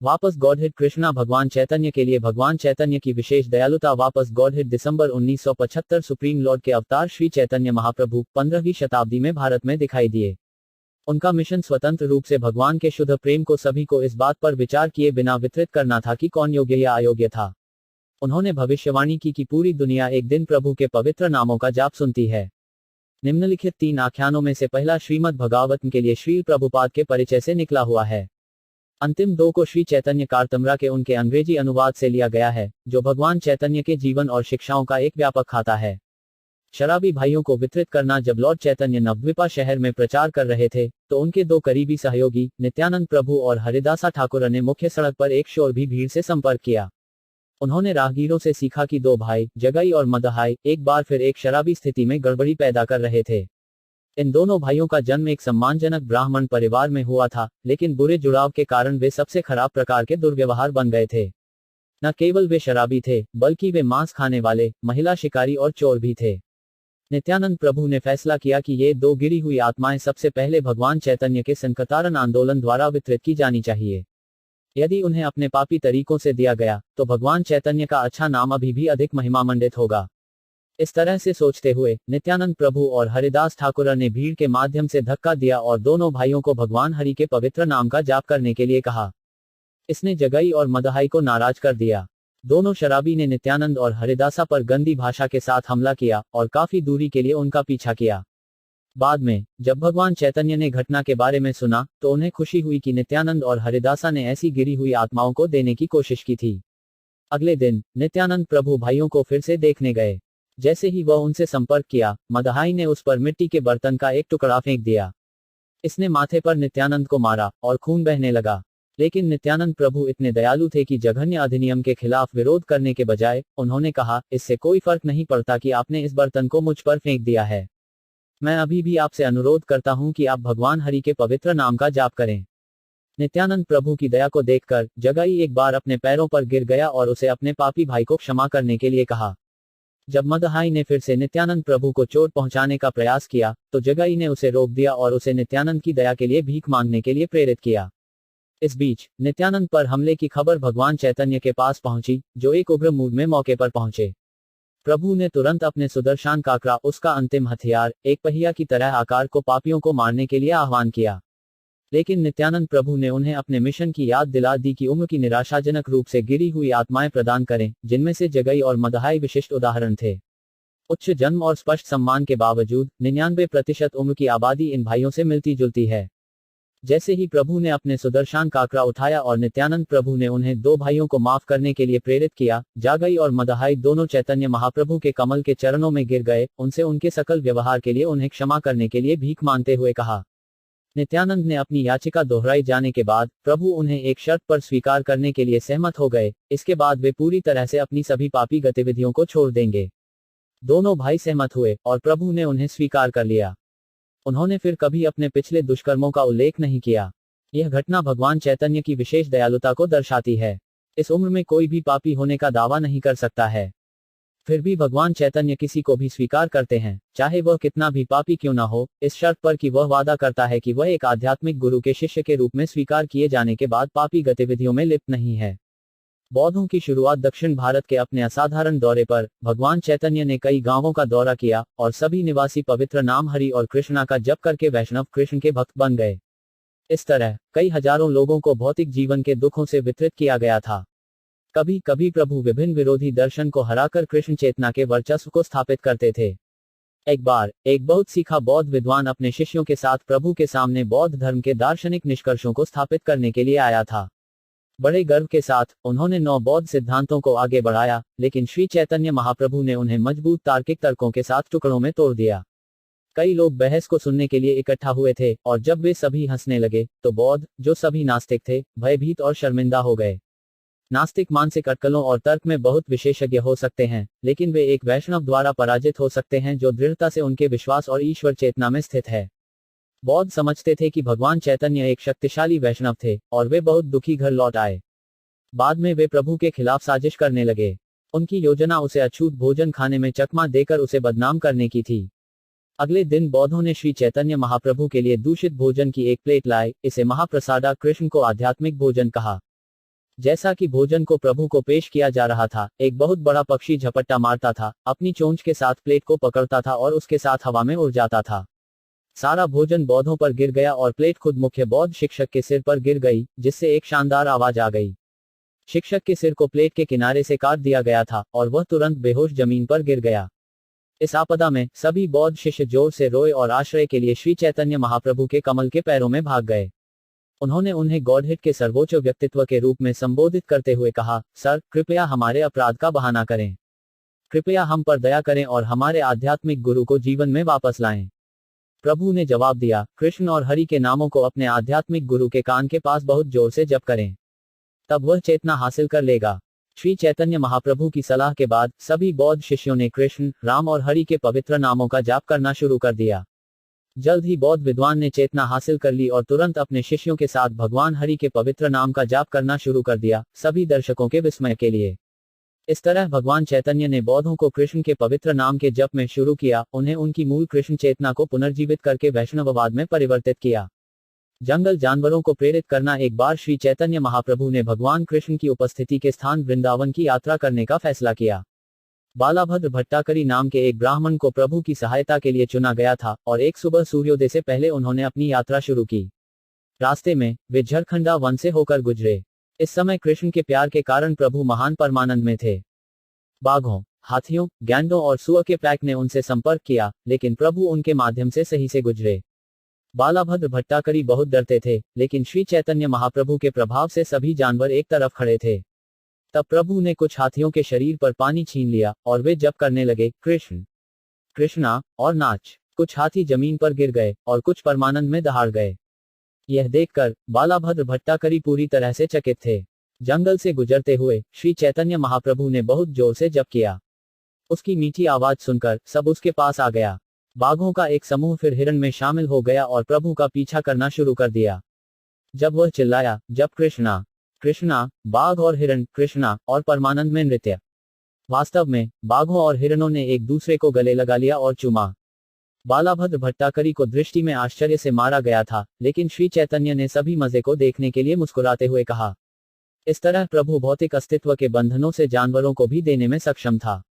वापस गॉडहेड कृष्णा भगवान चैतन्य के लिए भगवान चैतन्य की विशेष दयालुता वापस गॉडहेड दिसंबर 1975 सुप्रीम लॉर्ड के अवतार श्री चैतन्य महाप्रभु 15वीं शताब्दी में भारत में दिखाई दिए। उनका मिशन स्वतंत्र रूप से भगवान के शुद्ध प्रेम को सभी को इस बात पर विचार किए बिना वितरित करना था कि कौन योग्य या अयोग्य था। उन्होंने भविष्यवाणी की कि पूरी दुनिया एक दिन प्रभु के पवित्र नामों का जाप सुनती है। निम्नलिखित 3 आख्यानों में से पहला श्रीमद् भगवतम के लिए श्रील प्रभुपाद के परिचय से निकला हुआ है। अंतिम 2 को श्री चैतन्य कार्तमरा के उनके अंग्रेजी अनुवाद से लिया गया है, जो भगवान चैतन्य के जीवन और शिक्षाओं का एक व्यापक खाता है। शराबी भाइयों को वितरित करना। जब लॉर्ड चैतन्य नवद्वीपा शहर में प्रचार कर रहे थे, तो उनके 2 करीबी सहयोगी नित्यानंद प्रभु और हरिदासा ठाकुर ने मुख्य सड़क पर एक शोर भी भीड़ से संपर्क किया। उन्होंने राहगीरों से सीखा कि 2 भाई जगाई और मदहाई एक बार फिर एक शराबी स्थिति में गड़बड़ी पैदा कर रहे थे। इन दोनों भाइयों का जन्म एक सम्मानजनक ब्राह्मण परिवार में हुआ था, लेकिन बुरे जुड़ाव के कारण वे सबसे खराब प्रकार के दुर्व्यवहार बन गए थे। न केवल वे शराबी थे, बल्कि वे मांस खाने वाले, महिला शिकारी और चोर भी थे। नित्यानंद प्रभु ने फैसला किया कि ये 2 गिरी हुई आत्माएं सबसे पहले भगवान चैतन्य के संकतारण आंदोलन द्वारा वितरित की जानी चाहिए। यदि उन्हें अपने पापी तरीकों से दिया गया, तो भगवान चैतन्य का अच्छा नाम अभी भी अधिक महिमामंडित होगा। इस तरह से सोचते हुए नित्यानंद प्रभु और हरिदास ठाकुर ने भीड़ के माध्यम से धक्का दिया और दोनों भाइयों को भगवान हरि के पवित्र नाम का जाप करने के लिए कहा। इसने जगाई और मदहाई को नाराज कर दिया। दोनों शराबी ने नित्यानंद और हरिदासा पर गंदी भाषा के साथ हमला किया और काफी दूरी के लिए उनका पीछा किया। बाद में जब भगवान चैतन्य ने घटना के बारे में सुना, तो उन्हें खुशी हुई कि नित्यानंद और हरिदासा ने ऐसी गिरी हुई आत्माओं को देने की कोशिश की थी। अगले दिन नित्यानंद प्रभु भाइयों को फिर से देखने गए। जैसे ही वह उनसे संपर्क किया, मदहाई ने उस पर मिट्टी के बर्तन का एक टुकड़ा फेंक दिया। इसने माथे पर नित्यानंद को मारा और खून बहने लगा। लेकिन नित्यानंद प्रभु इतने दयालु थे कि जघन्य अधिनियम के खिलाफ विरोध करने के बजाय उन्होंने कहा, इससे कोई फर्क नहीं पड़ता कि आपने इस बर्तन को मुझ पर फेंक दिया है। मैं अभी भी आपसे अनुरोध करता हूं कि आप भगवान हरि के पवित्र नाम का जाप करें। नित्यानंद प्रभु की दया को देखकर जगाई एक बार अपने पैरों पर गिर गया और उसे अपने पापी भाई को क्षमा करने के लिए कहा। जब मदहाई ने फिर से नित्यानंद प्रभु को चोट पहुंचाने का प्रयास किया, तो जगाई ने उसे रोक दिया और उसे नित्यानंद की दया के लिए भीख मांगने के लिए प्रेरित किया। इस बीच नित्यानंद पर हमले की खबर भगवान चैतन्य के पास पहुंची, जो एक उग्र मूड में मौके पर पहुंचे। प्रभु ने तुरंत अपने सुदर्शन काकरा, उसका अंतिम हथियार, एक पहिया की तरह आकार को पापियों को मारने के लिए आह्वान किया। लेकिन नित्यानंद प्रभु ने उन्हें अपने मिशन की याद दिला दी कि उम्र की निराशाजनक रूप से गिरी हुई आत्माएं प्रदान करें, जिनमें से जगाई और मदहाई विशिष्ट उदाहरण थे। उच्च जन्म और स्पष्ट सम्मान के बावजूद 99% उम्र की आबादी इन भाइयों से मिलती जुलती है। जैसे ही प्रभु ने अपने सुदर्शन काकरा उठाया और नित्यानंद प्रभु ने उन्हें 2 भाइयों को माफ करने के लिए प्रेरित किया, जगाई और मदहाई दोनों चैतन्य महाप्रभु के कमल के चरणों में गिर गए, उनसे उनके सकल व्यवहार के लिए उन्हें क्षमा करने के लिए भीख मांगते हुए कहा। नित्यानंद ने अपनी याचिका दोहराई जाने के बाद प्रभु उन्हें एक शर्त पर स्वीकार करने के लिए सहमत हो गए। इसके बाद वे पूरी तरह से अपनी सभी पापी गतिविधियों को छोड़ देंगे। दोनों भाई सहमत हुए और प्रभु ने उन्हें स्वीकार कर लिया। उन्होंने फिर कभी अपने पिछले दुष्कर्मों का उल्लेख नहीं किया। यह घटना भगवान चैतन्य की विशेष दयालुता को दर्शाती है। इस उम्र में कोई भी पापी होने का दावा नहीं कर सकता है, फिर भी भगवान चैतन्य किसी को भी स्वीकार करते हैं, चाहे वह कितना भी पापी क्यों ना हो, इस शर्त पर कि वह वादा करता है कि वह एक आध्यात्मिक गुरु के शिष्य के रूप में स्वीकार किए जाने के बाद पापी गतिविधियों में लिप्त नहीं है। बौद्धों की शुरुआत दक्षिण भारत के अपने असाधारण दौरे पर भगवान चैतन्य ने कई गांवों का दौरा किया और सभी निवासी पवित्र नाम हरि और कृष्णा का जप करके वैष्णव कृष्ण के भक्त बन गए। इस तरह कई हजारों लोगों को भौतिक जीवन के दुखों से वितरित किया गया था। कभी कभी प्रभु विभिन्न विरोधी दर्शन को हराकर कृष्ण चेतना के वर्चस्व को स्थापित करते थे। एक बार एक बहुत सीखा बौद्ध विद्वान अपने शिष्यों के साथ प्रभु के सामने बौद्ध धर्म के दार्शनिक निष्कर्षों को स्थापित करने के लिए आया था। बड़े गर्व के साथ उन्होंने 9 बौद्ध सिद्धांतों को आगे बढ़ाया, लेकिन श्री चैतन्य महाप्रभु ने उन्हें मजबूत तार्किक तर्कों के साथ टुकड़ों में तोड़ दिया। कई लोग बहस को सुनने के लिए इकट्ठा हुए थे और जब वे सभी हंसने लगे, तो बौद्ध, जो सभी नास्तिक थे, भयभीत और शर्मिंदा हो गए। नास्तिक मानसिक अटकलों और तर्क में बहुत विशेषज्ञ हो सकते हैं, लेकिन वे एक वैष्णव द्वारा पराजित हो सकते हैं जो दृढ़ता से उनके विश्वास और ईश्वर चेतना में स्थित है। बौद्ध समझते थे कि भगवान चैतन्य एक शक्तिशाली वैष्णव थे और वे बहुत दुखी घर लौट आए। बाद में वे प्रभु के खिलाफ साजिश करने लगे। उनकी योजना उसे अछूत भोजन खाने में चकमा देकर उसे बदनाम करने की थी। अगले दिन बौद्धों ने श्री चैतन्य महाप्रभु के लिए दूषित भोजन की एक प्लेट लाए। इसे महाप्रसादा, कृष्ण को आध्यात्मिक भोजन कहा। जैसा कि भोजन को प्रभु को पेश किया जा रहा था, एक बहुत बड़ा पक्षी झपट्टा मारता था, अपनी चोंच के साथ प्लेट को पकड़ता था और उसके साथ हवा में उड़ जाता था। सारा भोजन बौद्धों पर गिर गया और प्लेट खुद मुख्य बौद्ध शिक्षक के सिर पर गिर गई, जिससे एक शानदार आवाज आ गई। शिक्षक के सिर को प्लेट के किनारे से काट दिया गया था और वह तुरंत बेहोश जमीन पर गिर गया। इस आपदा में सभी बौद्ध शिष्य जोर से रोए और आश्रय के लिए श्री चैतन्य महाप्रभु के कमल के पैरों में भाग गए। उन्होंने उन्हें गॉडहेड के सर्वोच्च व्यक्तित्व के रूप में संबोधित करते हुए कहा, सर, कृपया हमारे अपराध का बहाना करें। कृपया हम पर दया करें और हमारे आध्यात्मिक गुरु को जीवन में वापस लाएं। प्रभु ने जवाब दिया, कृष्ण और हरि के नामों को अपने आध्यात्मिक गुरु के कान के पास बहुत जोर से जप करें, तब वह चेतना हासिल कर लेगा। श्री चैतन्य महाप्रभु की सलाह के बाद सभी बौद्ध शिष्यों ने कृष्ण, राम और हरि के पवित्र नामों का जाप करना शुरू कर दिया। जल्द ही बौद्ध विद्वान ने चेतना हासिल कर ली और तुरंत अपने शिष्यों के साथ भगवान हरि के पवित्र नाम का जाप करना शुरू कर दिया, सभी दर्शकों के विस्मय के लिए। इस तरह भगवान चैतन्य ने बौद्धों को कृष्ण के पवित्र नाम के जप में शुरू किया, उन्हें उनकी मूल कृष्ण चेतना को पुनर्जीवित करके वैष्णववाद में परिवर्तित किया। जंगल जानवरों को प्रेरित करना। एक बार श्री चैतन्य महाप्रभु ने भगवान कृष्ण की उपस्थिति के स्थान वृंदावन की यात्रा करने का फैसला किया। बालाभद्र भट्टाकरी नाम के एक ब्राह्मण को प्रभु की सहायता के लिए चुना गया था और एक सुबह सूर्योदय से पहले उन्होंने अपनी यात्रा शुरू की। रास्ते में वे झरखंडा वन से होकर गुजरे। इस समय कृष्ण के प्यार के कारण प्रभु महान परमानंद में थे। बाघों, हाथियों, गैंडों और सुअर के पैक ने उनसे संपर्क किया, लेकिन प्रभु उनके माध्यम से सही से गुजरे। बालाभद्र भट्टाकरी बहुत डरते थे, लेकिन श्री चैतन्य महाप्रभु के प्रभाव से सभी जानवर एक तरफ खड़े थे। तब प्रभु ने कुछ हाथियों के शरीर पर पानी छीन लिया और वे जप करने लगे, कृष्ण कृष्णा, और नाच। कुछ हाथी जमीन पर गिर गए और कुछ परमानंद में दहाड़ गए। यह देखकर बालाभद्र भट्टाकरी पूरी तरह से चकित थे। जंगल से गुजरते हुए श्री चैतन्य महाप्रभु ने बहुत जोर से जप किया। उसकी मीठी आवाज सुनकर सब उसके पास आ गया। बाघों का एक समूह फिर हिरण में शामिल हो गया और प्रभु का पीछा करना शुरू कर दिया। जब वह चिल्लाया, जब कृष्णा कृष्णा, बाघ और हिरण कृष्णा और परमानंद में नृत्य। वास्तव में बाघों और हिरणों ने एक दूसरे को गले लगा लिया और चूमा। बालाभद्र भट्टाकरी को दृष्टि में आश्चर्य से मारा गया था, लेकिन श्री चैतन्य ने सभी मजे को देखने के लिए मुस्कुराते हुए कहा। इस तरह प्रभु भौतिक अस्तित्व के बंधनों से जानवरों को भी देने में सक्षम था।